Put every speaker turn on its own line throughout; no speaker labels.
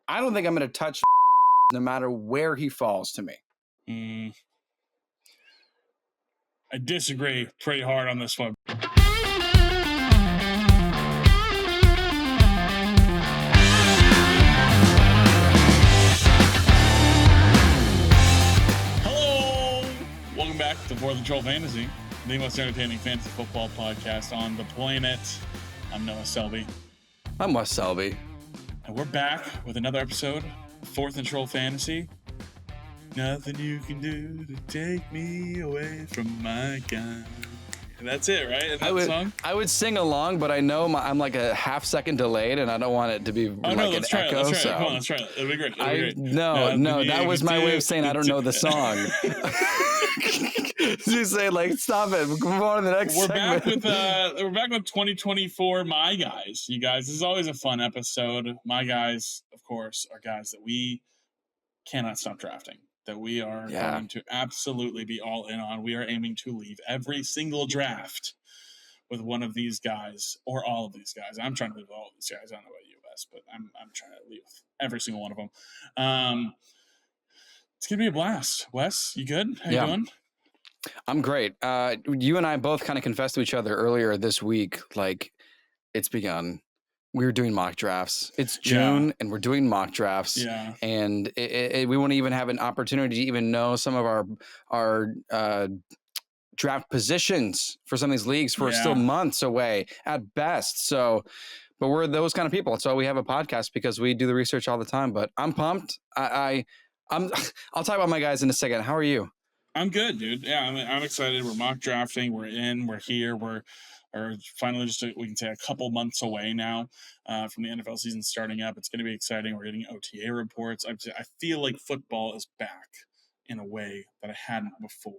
I don't think I'm going to touch no matter where he falls to me.
I disagree pretty hard on this one. Hello! Welcome back to 4th and Troll Fantasy, the most entertaining fantasy football podcast on the planet. I'm Noah Selby.
I'm Wes Selby.
And we're back with another episode of 4th and Troll Fantasy. Nothing you can do to take me away from my gun. And that's it, right? Is that the song?
I would sing along, but I know I'm like a half second delayed, and I don't want it to be like an echo.
Let's try it. Come on, let's try it. It'll be great.
No, that was my way of saying I don't know the song. You say like, stop it. Move on to the next segment.
We're back with 2024 My Guys. You guys, this is always a fun episode. My Guys, of course, are guys that we cannot stop drafting, that we are going to absolutely be all in on. We are aiming to leave every single draft with one of these guys or all of these guys. I'm trying to leave all of these guys. I don't know about you, Wes, but I'm trying to leave every single one of them. It's going to be a blast. Wes, you good? How you doing?
I'm great. You and I both kind of confessed to each other earlier this week, like it's begun. We were doing mock drafts. It's June and we're doing mock drafts.
Yeah.
And we won't even have an opportunity to even know some of our draft positions for some of these leagues for still months away at best. So, but we're those kind of people. So we have a podcast because we do the research all the time, but I'm pumped. I'll talk about my guys in a second. How are you? I'm
good, dude. Yeah, I'm excited. We're mock drafting. We're here. We're finally we can say a couple months away now from the NFL season starting up. It's going to be exciting. We're getting OTA reports. I feel like football is back in a way that I hadn't before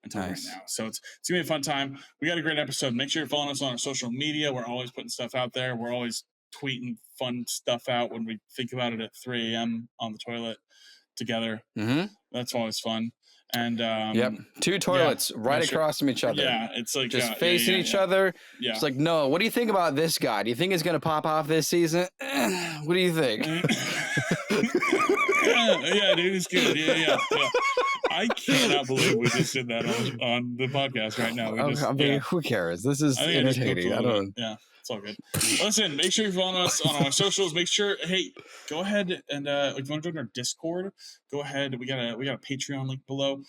until right now. So it's going to be a fun time. We got a great episode. Make sure you're following us on our social media. We're always putting stuff out there. We're always tweeting fun stuff out when we think about it at 3 a.m. on the toilet together.
Mm-hmm.
That's always fun. And
two toilets right across from each other.
Yeah, it's like
just facing each other. Yeah. It's like, no, what do you think about this guy? Do you think he's gonna pop off this season? What do you think?
yeah, dude, it's good. Yeah. I cannot believe we just did that on the podcast right now.
Who cares? This is entertaining.
Yeah. It's all good. Listen, make sure you're following us on our socials. Make sure, go ahead and if you want to join our Discord, go ahead. We got a Patreon link below.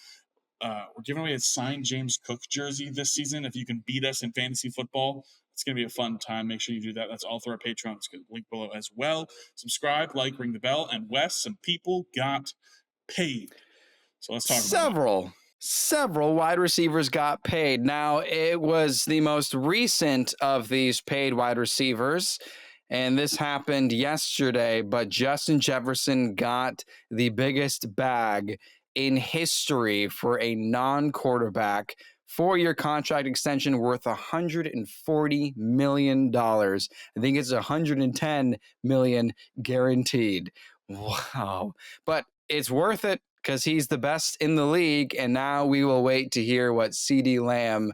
We're giving away a signed James Cook jersey this season. If you can beat us in fantasy football, it's gonna be a fun time. Make sure you do that. That's all through our Patreon. It's gonna link below as well. Subscribe, like, ring the bell, and Wes, some people got paid. So let's talk about it.
Several wide receivers got paid. Now, it was the most recent of these paid wide receivers, and this happened yesterday, but Justin Jefferson got the biggest bag in history for a non-quarterback. 4-year contract extension worth $140 million. I think it's $110 million guaranteed. Wow. But it's worth it, because he's the best in the league, and now we will wait to hear what CeeDee Lamb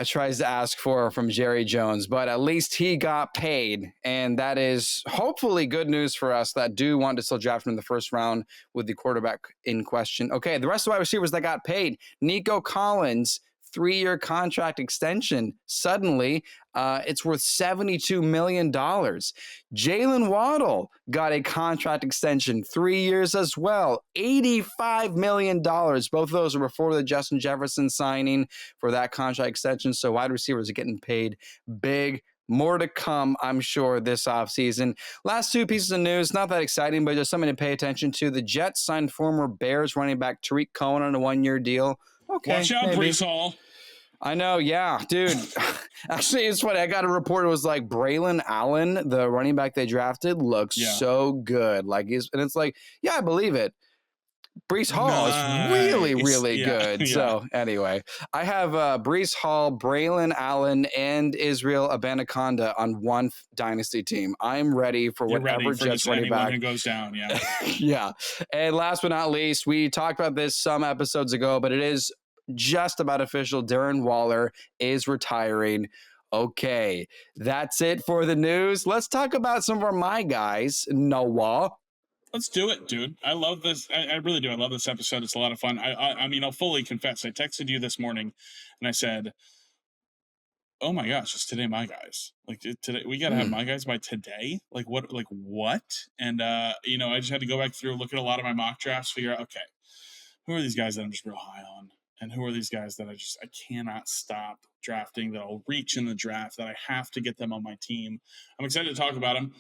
tries to ask for from Jerry Jones. But at least he got paid, and that is hopefully good news for us that do want to still draft him in the first round with the quarterback in question. Okay, the rest of the wide receivers that got paid. Nico Collins, 3-year contract extension. Suddenly, it's worth $72 million. Jalen Waddle got a contract extension, 3 years as well, $85 million. Both of those are before the Justin Jefferson signing for that contract extension. So wide receivers are getting paid big. More to come, I'm sure, this offseason. Last two pieces of news, not that exciting, but just something to pay attention to. The Jets signed former Bears running back Tariq Cohen on a 1-year deal. Okay,
watch out, Breece Hall.
I know, yeah, dude. Actually, it's funny. I got a report. It was like Braylon Allen, the running back they drafted, looks so good. Like it's like, yeah, I believe it. Breece Hall is really, really good. Yeah. So anyway, I have Breece Hall, Braylon Allen, and Israel Abanikanda on one dynasty team. I'm ready for whatever Jets running back
who goes down. Yeah,
yeah. And last but not least, we talked about this some episodes ago, but it is just about official. Darren Waller is retiring. Okay, that's it for the news. Let's talk about some of our my guys. Noah.
Let's do it, dude. I love this. I really do. I love this episode. It's a lot of fun. I mean, I'll fully confess. I texted you this morning, and I said, "Oh my gosh, it's today, my guys. Like today, we gotta have my guys by today. Like what? Like what?" And I just had to go back through, look at a lot of my mock drafts, figure out, okay, who are these guys that I'm just real high on, and who are these guys that I cannot stop drafting, that I'll reach in the draft, that I have to get them on my team. I'm excited to talk about them.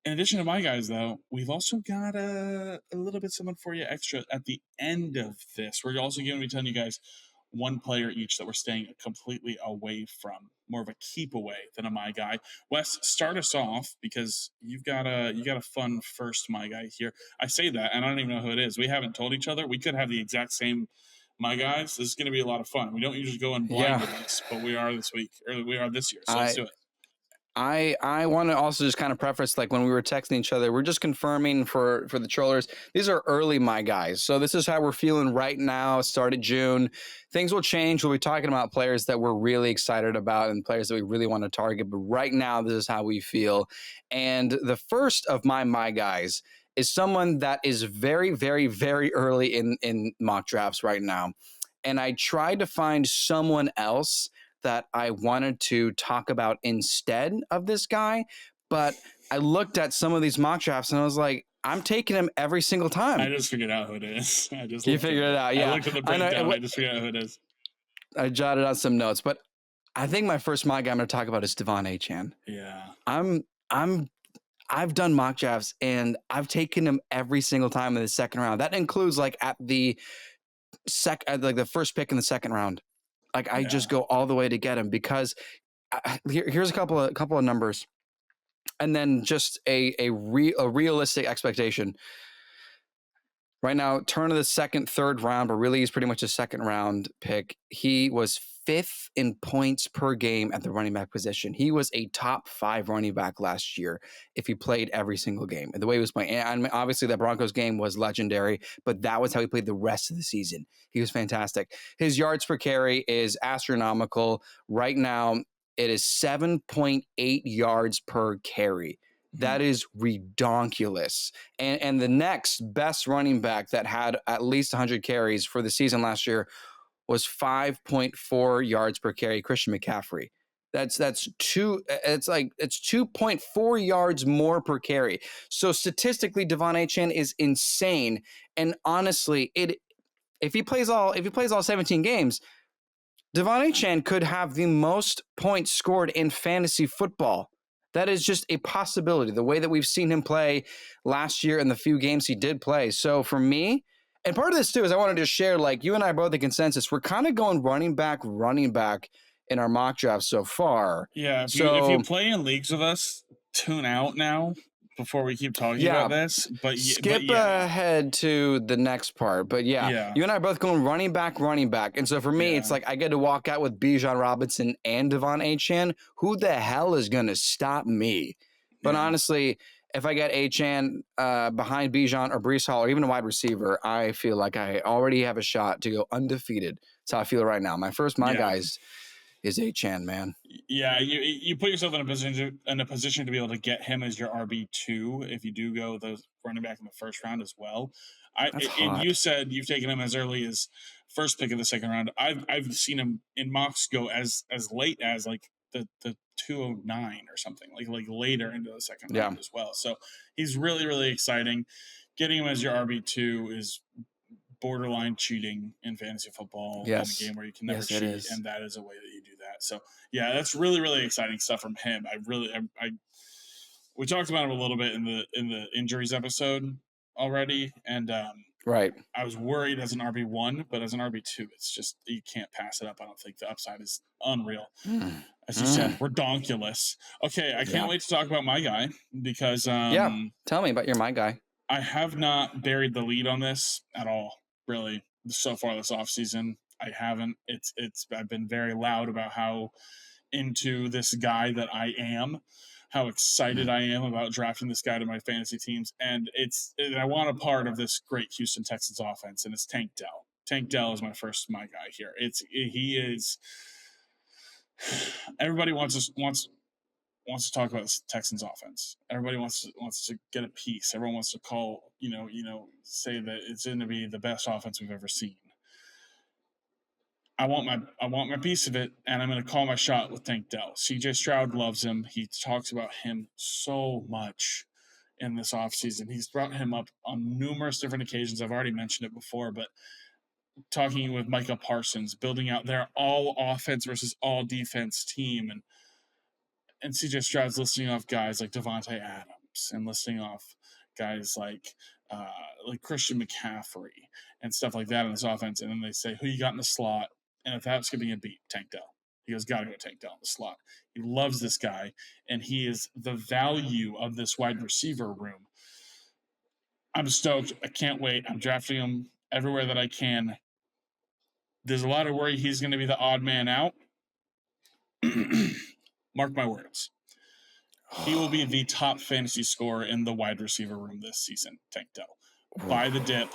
In addition to my guys, though, we've also got a little bit someone for you extra at the end of this. We're also going to be telling you guys one player each that we're staying completely away from, more of a keep away than a my guy. Wes, start us off because you got a fun first my guy here. I say that and I don't even know who it is. We haven't told each other. We could have the exact same my guys. This is going to be a lot of fun. We don't usually go in blind with this, but we are this week, or we are this year. So let's do it.
I want to also just kind of preface, like when we were texting each other, we're just confirming for the trollers. These are early my guys. So this is how we're feeling right now. Started June. Things will change. We'll be talking about players that we're really excited about and players that we really want to target. But right now, this is how we feel. And the first of my guys is someone that is very, very, very early in mock drafts right now. And I tried to find someone else that I wanted to talk about instead of this guy, but I looked at some of these mock drafts and I was like, I'm taking him every single time.
I just figured out who it is.
You figured it out, yeah.
I looked at the breakdown. I just figured out who it is.
I jotted out some notes, but I think my first mock guy I'm going to talk about is De'Von Achane.
Yeah,
I've done mock drafts and I've taken him every single time in the second round. That includes like at the the first pick in the second round. Like I just go all the way to get him because here's a couple of numbers, and then just a realistic expectation. Right now, turn of the second, third round, but really he's pretty much a second round pick. He was 5th in points per game at the running back position. He was a top 5 running back last year if he played every single game. And the way he was playing, and obviously that Broncos game was legendary, but that was how he played the rest of the season. He was fantastic. His yards per carry is astronomical. Right now, it is 7.8 yards per carry. That is redonkulous. And the next best running back that had at least 100 carries for the season last year was 5.4 yards per carry, Christian McCaffrey. It's 2.4 yards more per carry. So statistically, De'Von Achane is insane. And honestly, if he plays all 17 games, De'Von Achane could have the most points scored in fantasy football. That is just a possibility, the way that we've seen him play last year and the few games he did play. So for me, and part of this too is I wanted to share, like you and I both the consensus, we're kind of going running back in our mock draft so far.
Yeah, if you play in leagues with us, tune out now before we keep talking about this. But
skip ahead to the next part. But you and I are both going running back. And so for me, it's like I get to walk out with Bijan Robinson and De'Von Achane. Who the hell is going to stop me? But honestly, if I get Achane behind Bijan or Breece Hall or even a wide receiver, I feel like I already have a shot to go undefeated. That's how I feel right now. My first guys is Achane, man.
Yeah, you put yourself in a position to be able to get him as your RB2 if you do go those running back in the first round as well. And you said you've taken him as early as first pick of the second round. I've seen him in mocks go as late as like the 209 or something, like later into the second round as well. So he's really, really exciting. Getting him as your RB2 is borderline cheating in fantasy football in a game where you can never cheat, and that is a way that you do that. So that's really, really exciting stuff from him. We talked about him a little bit in the injuries episode already, and I was worried as an RB1, but as an RB2, it's just you can't pass it up. I don't think the upside is unreal. As you said, redonkulous. Okay, I can't wait to talk about my guy because
tell me about your my guy.
I have not buried the lead on this at all. Really, so far this offseason, I haven't. I've been very loud about how into this guy that I am, how excited I am about drafting this guy to my fantasy teams, and I want a part of this great Houston Texans offense, and it's Tank Dell. Tank Dell is my guy here. He is everybody wants to talk about the Texans offense. Everybody wants to get a piece. Everyone wants to call, say that it's going to be the best offense we've ever seen. I want my piece of it, and I'm going to call my shot with Tank Dell. CJ Stroud loves him. He talks about him so much in this offseason. He's brought him up on numerous different occasions. I've already mentioned it before, but talking with Micah Parsons, building out their all offense versus all defense team, and CJ Stroud's listing off guys like Devontae Adams and listing off guys like Christian McCaffrey and stuff like that in this offense. And then they say, who you got in the slot? And if that's skipping a beat, Tank Dell. He goes, got to go Tank Dell in the slot. He loves this guy, and he is the value of this wide receiver room. I'm stoked. I can't wait. I'm drafting him everywhere that I can. There's a lot of worry he's going to be the odd man out. Mark my words. He will be the top fantasy scorer in the wide receiver room this season, Tank Dell. Buy the dip.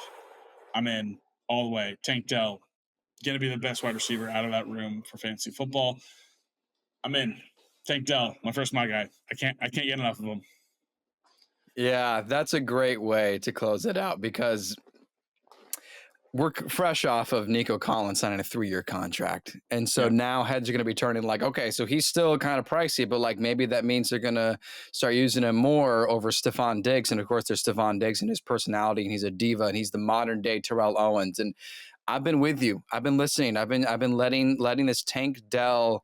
I'm in all the way. Tank Dell, going to be the best wide receiver out of that room for fantasy football. I'm in. Tank Dell, my guy. I can't get enough of him.
Yeah, that's a great way to close it out because we're fresh off of Nico Collins signing a 3-year contract. And so now heads are going to be turning like, okay, so he's still kind of pricey, but like maybe that means they're going to start using him more over Stephon Diggs. And of course there's Stephon Diggs and his personality, and he's a diva, and he's the modern day Terrell Owens. And I've been with you. I've been listening. I've been letting this Tank Dell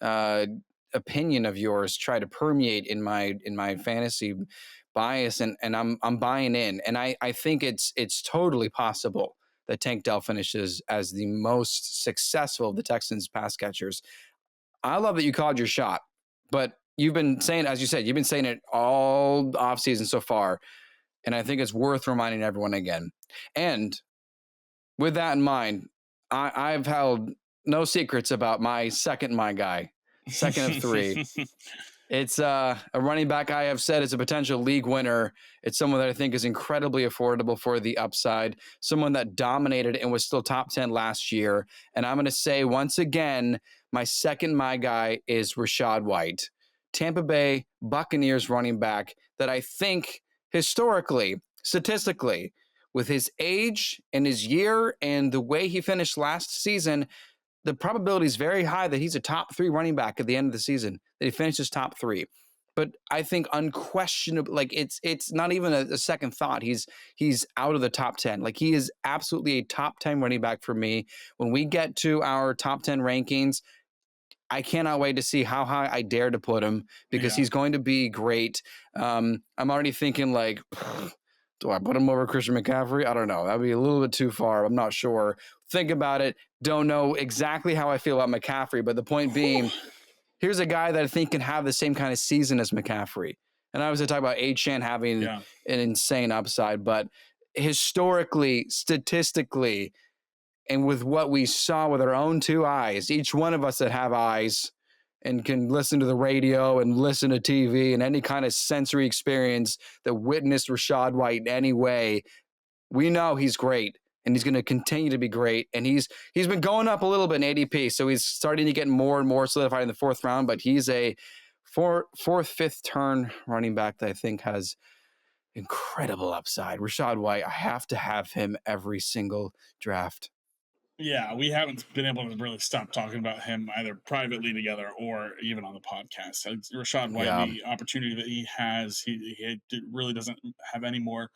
opinion of yours try to permeate in my fantasy bias, and I'm buying in. And I think it's totally possible that Tank Dell finishes as the most successful of the Texans pass catchers. I love that you called your shot, but you've been saying, as you said, you've been saying it all offseason so far, and I think it's worth reminding everyone again. And with that in mind, I've held no secrets about my second guy, second of 3. It's a running back I have said is a potential league winner. It's someone that I think is incredibly affordable for the upside, someone that dominated and was still top 10 last year. And I'm going to say once again, my second guy is Rachaad White, Tampa Bay Buccaneers running back that I think historically, statistically, with his age and his year and the way he finished last season, the probability is very high that he's a top 3 running back at the end of the season, that he finishes top 3. But I think unquestionably, like it's not even a second thought. He's out of the top 10. Like he is absolutely a top 10 running back for me. When we get to our top 10 rankings, I cannot wait to see how high I dare to put him because he's going to be great. I'm already thinking like, do I put him over Christian McCaffrey? I don't know. That'd be a little bit too far. I'm not sure. Think about it. Don't know exactly how I feel about McCaffrey, but the point being, here's a guy that I think can have the same kind of season as McCaffrey. And I was going to talk about Achane having an insane upside, but historically, statistically, and with what we saw with our own 2 eyes, each one of us that have eyes and can listen to the radio and listen to TV and any kind of sensory experience that witnessed Rachaad White in any way, we know he's great and he's going to continue to be great. And he's been going up a little bit in ADP, so he's starting to get more and more solidified in the 4th round, but he's a 4th, 5th turn running back that I think has incredible upside. Rachaad White, I have to have him every single draft.
Yeah, we haven't been able to really stop talking about him either privately together or even on the podcast. Rachaad White, the opportunity that he has, he really doesn't have any more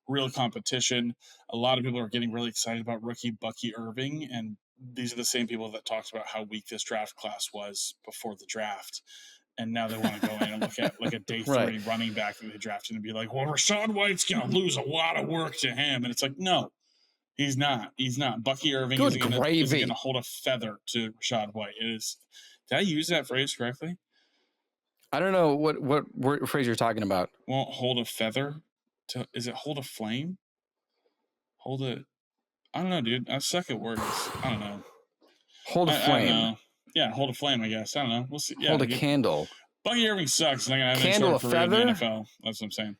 real competition. A lot of people are getting really excited about rookie Bucky Irving, and these are the same people that talked about how weak this draft class was before the draft. And now they want to go in and look at like a day 3 running back that they drafted and be like, well, Rachaad White's going to lose a lot of work to him. And it's like, no. He's not. Bucky Irving isn't going to hold a feather to Rachaad White. Did I use that phrase correctly?
I don't know what phrase you're talking about.
Won't hold a feather? Is it hold a flame? Hold it. I don't know, dude. I suck at words. I don't know.
Hold a flame.
I don't know. Yeah, hold a flame, I guess. I don't know. We'll see. Yeah,
hold a candle.
Bucky Irving sucks. Not going to have
candle,
any sort of career
feather?
in the NFL. That's what I'm saying.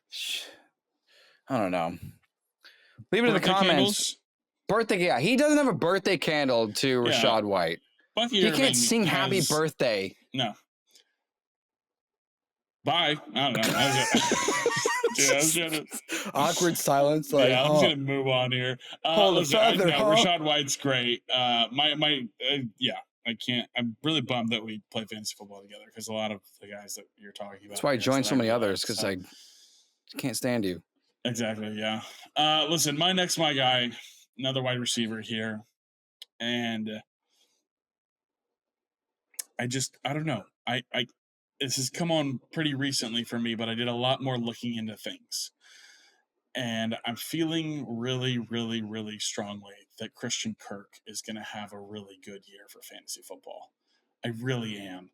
I don't know. Leave it in the comments.
Candles?
Birthday, yeah. He doesn't have a birthday candle to Rachaad White.
Bucky
He
Irving
can't sing happy
has
birthday.
no. Bye. I don't know. Dude, I was trying to,
Awkward silence. Like,
yeah, I'm just gonna move on here.
Hold the
Listen,
feather,
no,
huh?
Rachaad White's great. Yeah, I can't. I'm really bummed that we play fantasy football together because a lot of the guys that you're talking about.
That's why I joined so many others because
so.
I can't stand you.
Exactly. Yeah. Listen, my guy, another wide receiver here, and I don't know. This has come on pretty recently for me, but I did a lot more looking into things. And I'm feeling really, really, really strongly that Christian Kirk is going to have a really good year for fantasy football. I really am.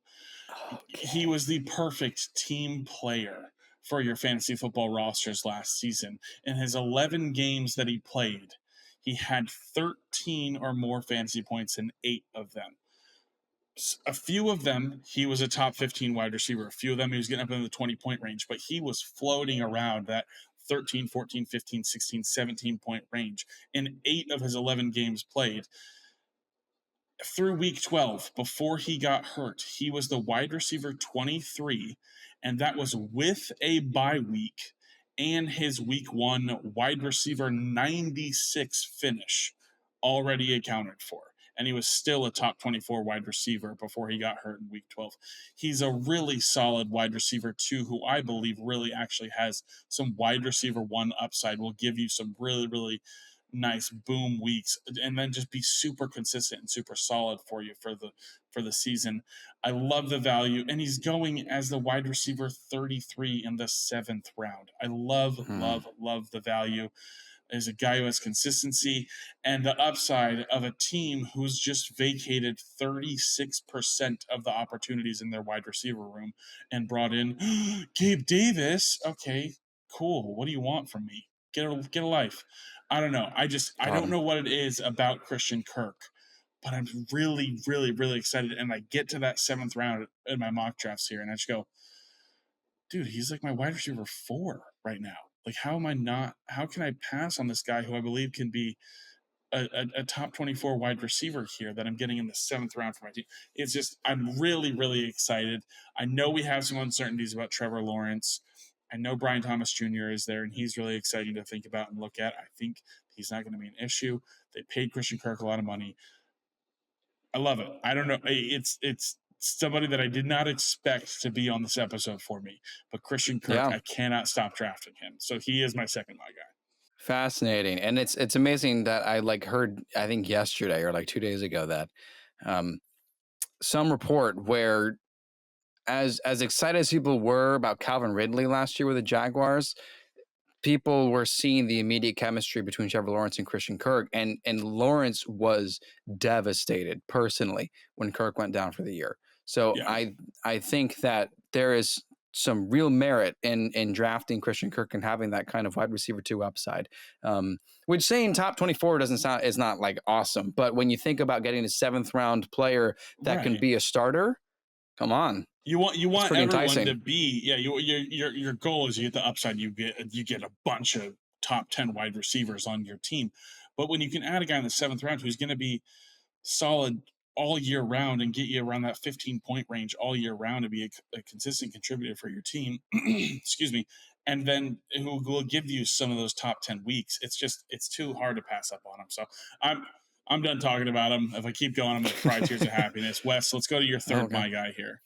Okay. He was the perfect team player for your fantasy football rosters last season. In his 11 games that he played, he had 13 or more fantasy points in 8 of them. A few of them, he was a top 15 wide receiver. A few of them, he was getting up into the 20-point range, but he was floating around that 13, 14, 15, 16, 17-point range in 8 of his 11 games played. Through week 12, before he got hurt, he was the wide receiver 23, and that was with a bye week and his week 1 wide receiver 96 finish already accounted for. And he was still a top 24 wide receiver before he got hurt in week 12. He's a really solid wide receiver, too, who I believe really actually has some wide receiver 1 upside, will give you some really, really nice boom weeks and then just be super consistent and super solid for you for the season. I love the value, and he's going as the wide receiver 33 in the 7th round. I love the value. Is a guy who has consistency and the upside of a team who's just vacated 36% of the opportunities in their wide receiver room and brought in Gabe Davis. Okay, cool. What do you want from me? Get a life. I don't know. I don't know what it is about Christian Kirk, but I'm really, really, really excited. And I get to that 7th round in my mock drafts here, and I just go, dude, he's like my wide receiver 4 right now. Like, how can I pass on this guy who I believe can be a top 24 wide receiver here that I'm getting in the 7th round for my team? It's just, I'm really, really excited. I know we have some uncertainties about Trevor Lawrence. I know Brian Thomas Jr. is there, and he's really exciting to think about and look at. I think he's not going to be an issue. They paid Christian Kirk a lot of money. I love it. I don't know. It's somebody that I did not expect to be on this episode for me, but Christian Kirk, I cannot stop drafting him. So he is my second my guy.
Fascinating. And it's amazing that I heard, I think yesterday or 2 days ago, that some report where as excited as people were about Calvin Ridley last year with the Jaguars, people were seeing the immediate chemistry between Trevor Lawrence and Christian Kirk, and Lawrence was devastated personally when Kirk went down for the year. So yeah. I think that there is some real merit in drafting Christian Kirk and having that kind of wide receiver 2 upside. Which saying top 24 is not like awesome, but when you think about getting a 7th round player that can be a starter, come on.
You want everyone enticing to be, your goal is you get the upside, you get a bunch of top 10 wide receivers on your team. But when you can add a guy in the 7th round who's going to be solid all year round and get you around that 15-point range all year round to be a consistent contributor for your team, excuse me, and then who will give you some of those top 10 weeks, it's too hard to pass up on him. So I'm done talking about him. If I keep going, I'm going to cry tears of happiness. Wes, let's go to your third my guy here.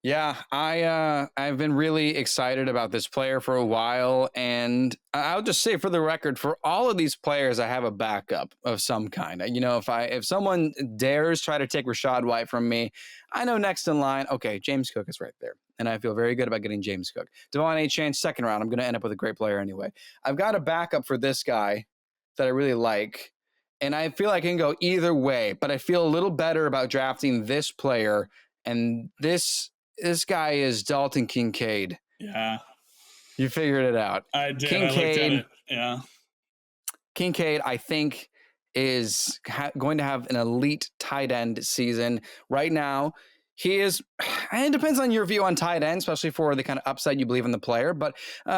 Yeah, I've been really excited about this player for a while, and I'll just say for the record, for all of these players, I have a backup of some kind. You know, if someone dares try to take Rachaad White from me, I know next in line, okay, James Cook is right there, and I feel very good about getting James Cook. Devon Achane, 2nd round, I'm going to end up with a great player anyway. I've got a backup for this guy that I really like, and I feel I can go either way, but I feel a little better about drafting this player, and this guy is Dalton Kincaid.
Yeah.
You figured it out.
I did. Kincaid, I looked at it. Yeah.
Kincaid, I think, is going to have an elite tight end season. Right now, He is, and it depends on your view on tight end, especially for the kind of upside you believe in the player. But we're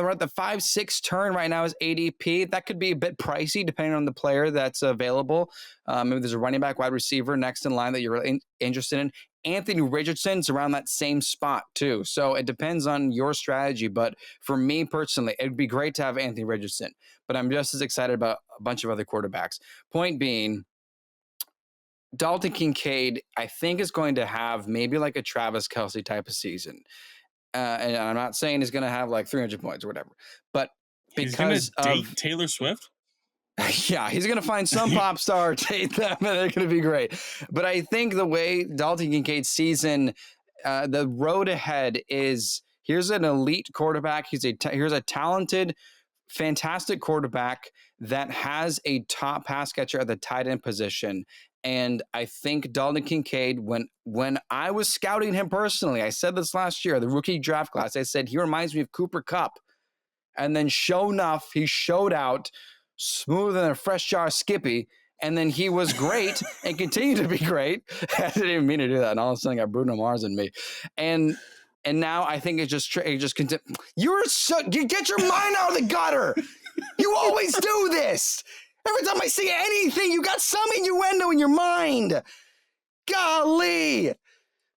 at the 5-6 turn right now is ADP. That could be a bit pricey depending on the player that's available. Maybe there's a running back, wide receiver next in line that you're really interested in. Anthony Richardson's around that same spot too. So it depends on your strategy. But for me personally, it'd be great to have Anthony Richardson. But I'm just as excited about a bunch of other quarterbacks. Point being, Dalton Kincaid, I think, is going to have maybe like a Travis Kelce type of season. And I'm not saying he's going to have like 300 points or whatever, but because
of Taylor Swift.
Yeah, he's going to find some pop star, date them, and they're going to be great. But I think the way Dalton Kincaid's season, the road ahead is here's an elite quarterback. Here's a talented, fantastic quarterback that has a top pass catcher at the tight end position. And I think Dalton Kincaid, when I was scouting him personally, I said this last year, the rookie draft class, I said, he reminds me of Cooper Kupp. And then sure enough, he showed out smoother than a fresh jar of Skippy. And then he was great and continued to be great. I didn't even mean to do that. And all of a sudden I got Bruno Mars in me. And now I think you get your mind out of the gutter. You always do this. Every time I see anything, you got some innuendo in your mind. Golly.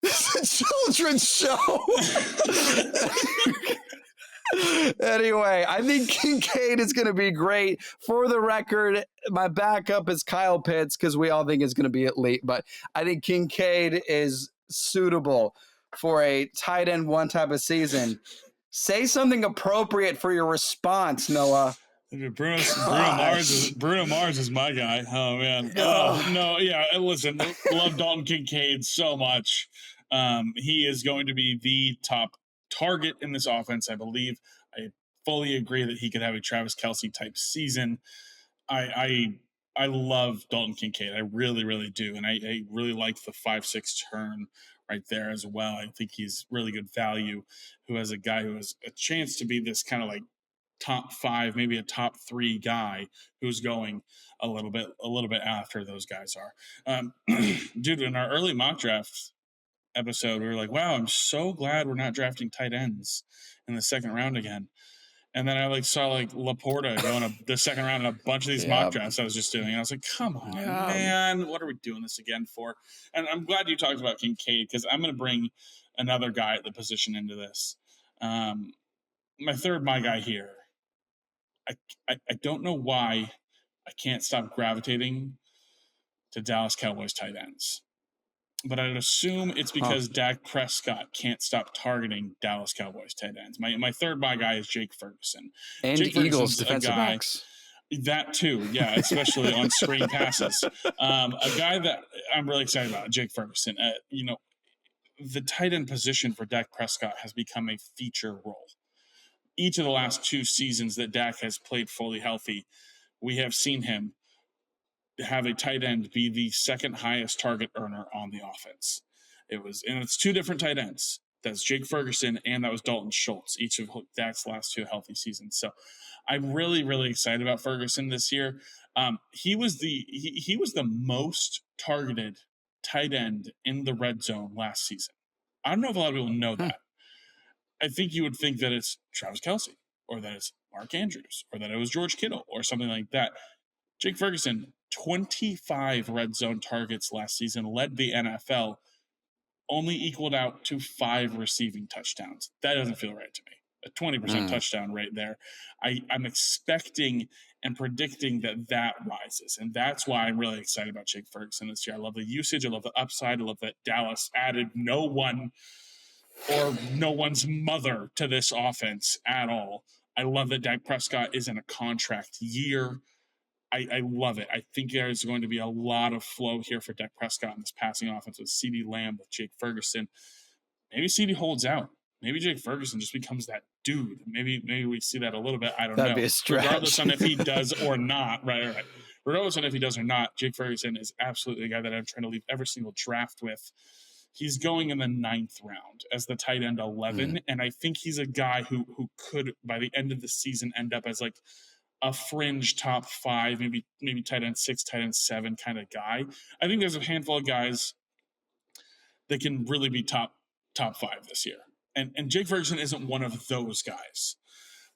This is a children's show. Anyway, I think Kincaid is going to be great. For the record, my backup is Kyle Pitts because we all think it's going to be elite. But I think Kincaid is suitable for a tight end one type of season. Say something appropriate for your response, Noah.
Bruno Mars is my guy. Oh man. No, yeah. Listen, love Dalton Kincaid so much. He is going to be the top target in this offense, I believe. I fully agree that he could have a Travis Kelce type season. I love Dalton Kincaid. I really, really do. And I really like the 5-6 turn right there as well. I think he's really good value, who has a guy who has a chance to be this kind of like top 5, maybe a top 3 guy who's going a little bit after those guys are. Dude, in our early mock draft episode, we were like, wow, I'm so glad we're not drafting tight ends in the second round again. And then I saw Laporta going the second round in a bunch of these mock drafts I was just doing. And I was like, come on, man, what are we doing this again for? And I'm glad you talked about Kincaid because I'm going to bring another guy at the position into this. My guy here. I don't know why I can't stop gravitating to Dallas Cowboys tight ends. But I'd assume it's because Dak Prescott can't stop targeting Dallas Cowboys tight ends. My third guy is Jake Ferguson.
And
Jake
Eagles defensive backs.
That too, yeah, especially on screen passes. A guy that I'm really excited about, Jake Ferguson. The tight end position for Dak Prescott has become a feature role. Each of the last 2 seasons that Dak has played fully healthy, we have seen him have a tight end be the second highest target earner on the offense. It's 2 different tight ends. That's Jake Ferguson and that was Dalton Schultz, each of Dak's last 2 healthy seasons. So I'm really, really excited about Ferguson this year. He was the most targeted tight end in the red zone last season. I don't know if a lot of people know that. I think you would think that it's Travis Kelce or that it's Mark Andrews or that it was George Kittle or something like that. Jake Ferguson, 25 red zone targets last season, led the NFL, only equaled out to 5 receiving touchdowns. That doesn't feel right to me. A 20% touchdown rate there. I'm expecting and predicting that rises. And that's why I'm really excited about Jake Ferguson this year. I love the usage. I love the upside. I love that Dallas added no one or no one's mother to this offense at all. I love that Dak Prescott is in a contract year. I love it. I think there's going to be a lot of flow here for Dak Prescott in this passing offense with CeeDee Lamb, with Jake Ferguson. Maybe CeeDee holds out. Maybe Jake Ferguson just becomes that dude. Maybe we see that a little bit. I don't know.
That'd be a stretch.
Regardless on if he does or not. Right. Regardless on if he does or not, Jake Ferguson is absolutely the guy that I'm trying to leave every single draft with. He's going in the 9th round as the tight end 11. And I think he's a guy who could, by the end of the season, end up as a fringe top 5, maybe tight end 6, tight end 7 kind of guy. I think there's a handful of guys that can really be top 5 this year. And Jake Ferguson isn't one of those guys.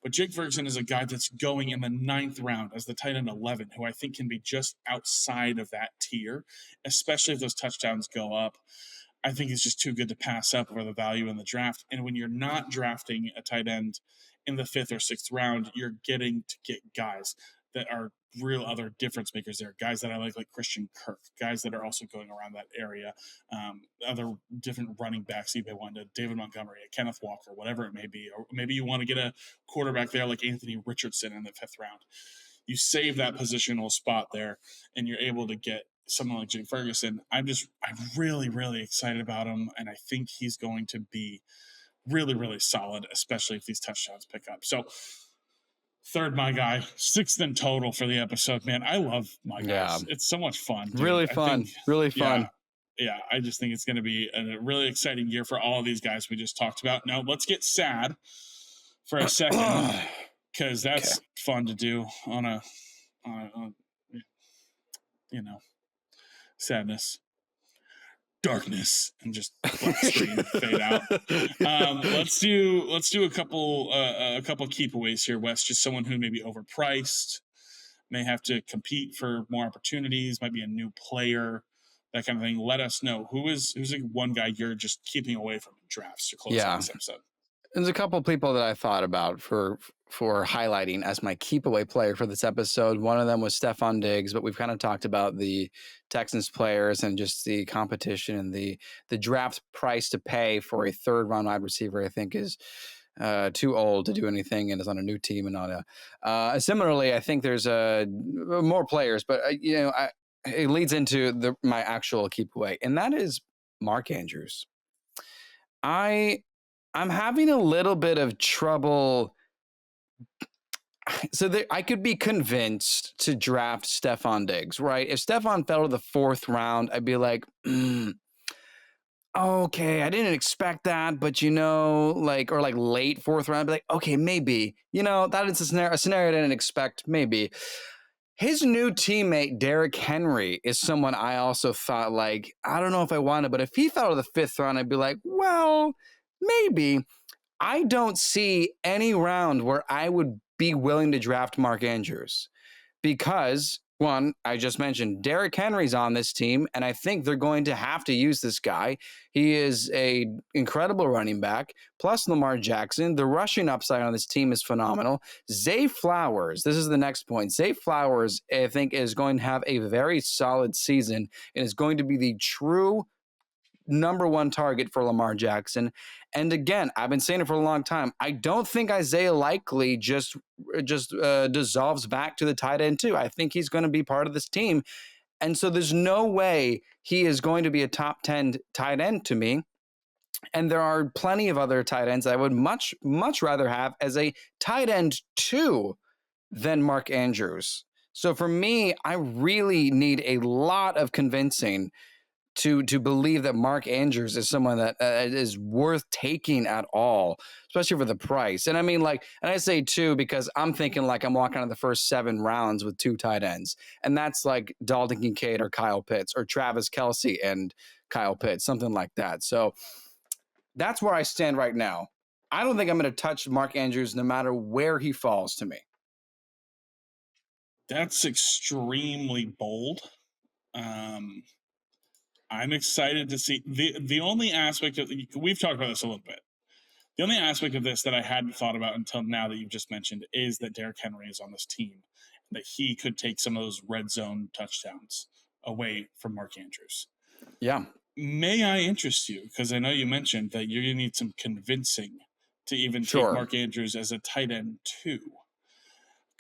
But Jake Ferguson is a guy that's going in the 9th round as the tight end 11, who I think can be just outside of that tier, especially if those touchdowns go up. I think it's just too good to pass up over the value in the draft. And when you're not drafting a tight end in the 5th or 6th round, you're getting to get guys that are real other difference makers there. Guys that I like Christian Kirk, guys that are also going around that area, other different running backs you may want to, David Montgomery, Kenneth Walker, whatever it may be. Or maybe you want to get a quarterback there like Anthony Richardson in the 5th round. You save that positional spot there and you're able to get someone like Jake Ferguson. I'm really, really excited about him. And I think he's going to be really, really solid, especially if these touchdowns pick up. So 3rd, my guy, 6th in total for the episode. Man, I love my guys. Yeah. It's so much fun. Dude.
Really fun. Really fun.
Yeah, I just think it's going to be a really exciting year for all of these guys we just talked about. Now, let's get sad for a second, because that's fun to do on sadness, darkness, and just black screen fade out. Let's do a couple keepaways here, Wes. Just someone who may be overpriced, may have to compete for more opportunities, might be a new player, that kind of thing. Let us know who's one guy you're just keeping away from drafts to close out this episode.
There's a couple of people that I thought about for highlighting as my keep away player for this episode. One of them was Stefon Diggs, but we've kind of talked about the Texans players and just the competition and the draft price to pay for a 3rd round wide receiver. I think is too old to do anything and is on a new team and on a. Similarly, I think there's more players, but it leads into my actual keep away, and that is Mark Andrews. I'm having a little bit of trouble. So I could be convinced to draft Stefon Diggs, right? If Stefon fell to the 4th round, I'd be like, okay, I didn't expect that, but or late 4th round, I'd be like, okay, maybe. That is a scenario I didn't expect, maybe. His new teammate, Derrick Henry, is someone I also thought, I don't know if I wanted, but if he fell to the 5th round, I'd be like, well, maybe. I don't see any round where I would be willing to draft Mark Andrews because, one, I just mentioned Derrick Henry's on this team, and I think they're going to have to use this guy. He is an incredible running back, plus Lamar Jackson. The rushing upside on this team is phenomenal. Zay Flowers, this is the next point. Zay Flowers, I think, is going to have a very solid season and is going to be the true number 1 target for Lamar Jackson. And again, I've been saying it for a long time. I don't think Isaiah Likely just dissolves back to the tight end too. I think he's going to be part of this team. And so there's no way he is going to be a top 10 tight end to me. And there are plenty of other tight ends I would much, much rather have as a tight end 2 than Mark Andrews. So for me, I really need a lot of convincing to believe that Mark Andrews is someone that is worth taking at all, especially for the price. And I mean, and I say 2 because I'm thinking I'm walking on the first 7 rounds with 2 tight ends. And that's like Dalton Kincaid or Kyle Pitts or Travis Kelce and Kyle Pitts, something like that. So that's where I stand right now. I don't think I'm going to touch Mark Andrews no matter where he falls to me.
That's extremely bold. I'm excited to see the only aspect of, we've talked about this a little bit. The only aspect of this that I hadn't thought about until now that you've just mentioned is that Derrick Henry is on this team, that he could take some of those red zone touchdowns away from Mark Andrews.
Yeah.
May I interest you? Because I know you mentioned that you're going to need some convincing to even take Mark Andrews as a tight end 2.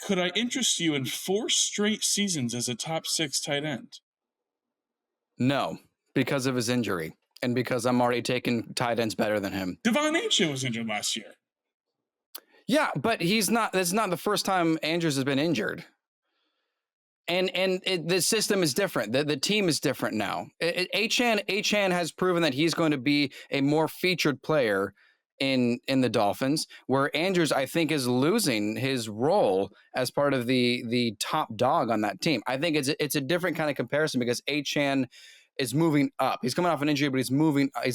Could I interest you in 4 straight seasons as a top 6 tight end?
No. Because of his injury and because I'm already taking tight ends better than him.
Devon Achane was injured last year.
Yeah, but that's not the first time Andrews has been injured. And the system is different. The team is different now. Achane has proven that he's going to be a more featured player in the Dolphins, where Andrews, I think, is losing his role as part of the top dog on that team. I think it's a different kind of comparison because Achane is moving up. He's coming off an injury, but he's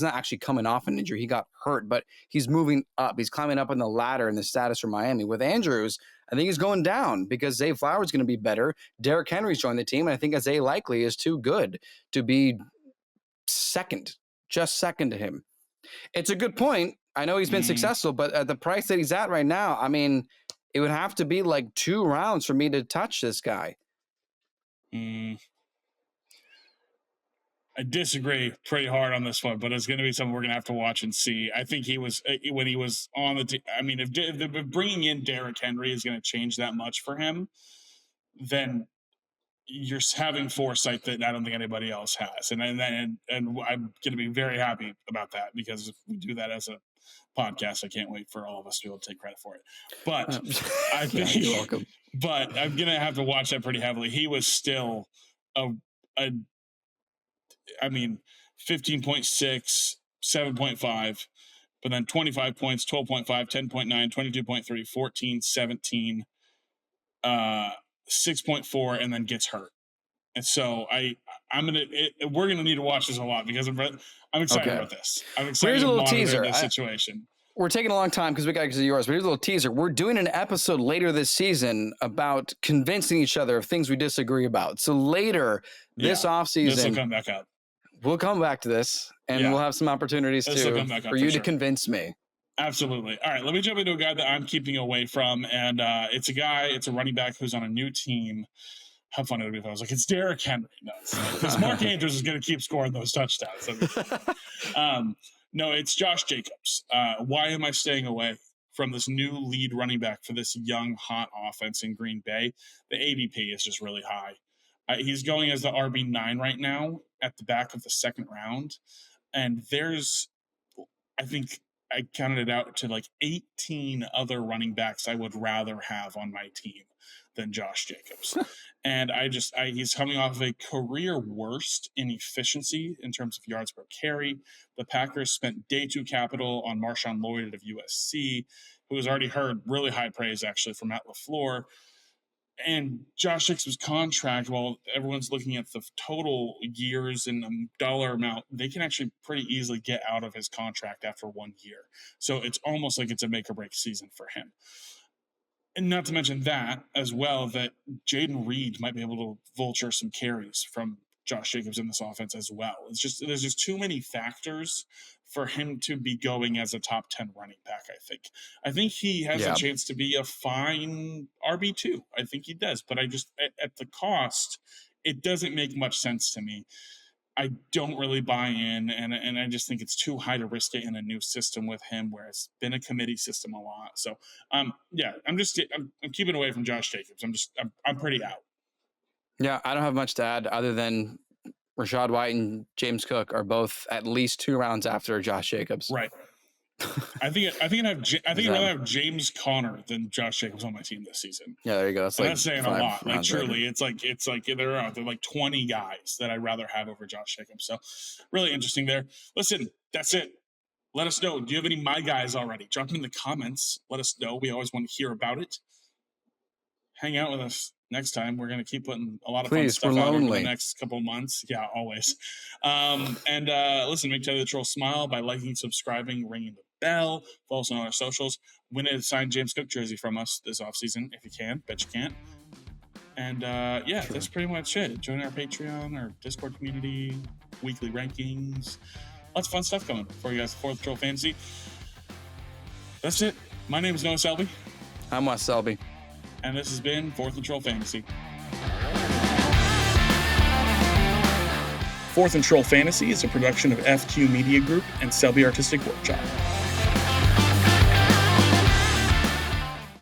not actually coming off an injury. He got hurt, but he's moving up. He's climbing up in the ladder in the status for Miami. With Andrews, I think he's going down because Zay Flowers is going to be better. Derrick Henry's joined the team, and I think Zay likely is too good to be just second to him. It's a good point. I know he's been successful, but at the price that he's at right now, I mean, it would have to be like 2 rounds for me to touch this guy.
I disagree pretty hard on this one, but it's going to be something we're going to have to watch and see. I think he was, when he was on the team, I mean, if bringing in Derrick Henry is going to change that much for him, then you're having foresight that I don't think anybody else has. And I'm going to be very happy about that, because if we do that as a podcast, I can't wait for all of us to be able to take credit for it. But I think,
you're welcome.
But I'm going to have to watch that pretty heavily. He was still I mean, 15.6, 7.5, but then 25 points, 12.5, 10.9, 22.3, 14, 17, 6.4, and then gets hurt. And so we're gonna need to watch this a lot, because I'm excited about this. I'm excited
Here's a
to
little
monitor
teaser.
this situation.
We're taking a long time because we got to get to yours, but here's a little teaser. We're doing an episode later this season about convincing each other of things we disagree about. So later this offseason,
this will come back up.
We'll come back to this, and we'll have some opportunities too for you to convince me.
Absolutely. All right, let me jump into a guy that I'm keeping away from, and it's a running back who's on a new team. How fun it would be if I was like, it's Derrick Henry. No, because Mark Andrews is going to keep scoring those touchdowns. No, it's Josh Jacobs. Why am I staying away from this new lead running back for this young, hot offense in Green Bay? The ADP is just really high. He's going as the RB9 right now at the back of the second round. And I think I counted it out to like 18 other running backs I would rather have on my team than Josh Jacobs. And he's coming off of a career worst in efficiency in terms of yards per carry. The Packers spent day 2 capital on Marshawn Lloyd of USC, who has already heard really high praise actually from Matt LaFleur. And Josh Jacobs' contract, while everyone's looking at the total years and dollar amount, they can actually pretty easily get out of his contract after 1 year. So it's almost like it's a make or break season for him. And not to mention that as well, that Jaden Reed might be able to vulture some carries from Josh Jacobs in this offense as well. There's just too many factors for him to be going as a top 10 running back, I think he has a chance to be a fine RB2. I think he does. But at the cost, it doesn't make much sense to me. I don't really buy in, and I just think it's too high to risk it in a new system with him, where it's been a committee system a lot. So, I'm keeping away from Josh Jacobs. I'm pretty out.
Yeah, I don't have much to add other than Rachaad White and James Cook are both at least 2 rounds after Josh Jacobs.
Right. I think I'd rather have James Conner than Josh Jacobs on my team this season.
Yeah, there you go.
That's saying a lot. Like truly, it's like there are 20 guys that I'd rather have over Josh Jacobs. So really interesting there. Listen, that's it. Let us know. Do you have any my guys already? Drop them in the comments. Let us know. We always want to hear about it. Hang out with us next time. We're going to keep putting a lot of fun stuff out over the next couple of months. Yeah, always. And listen, make Teddy the Troll smile by liking, subscribing, ringing the bell. Follow us on our socials. Win a signed James Cook jersey from us this offseason if you can. Bet you can't. And that's pretty much it. Join our Patreon, our Discord community, weekly rankings. Lots of fun stuff coming for you guys. 4th Troll Fantasy. That's it. My name is Noah Selby.
I'm Wes Selby.
And this has been 4th Troll Fantasy. 4th Troll Fantasy is a production of FQ Media Group and Selby Artistic Workshop.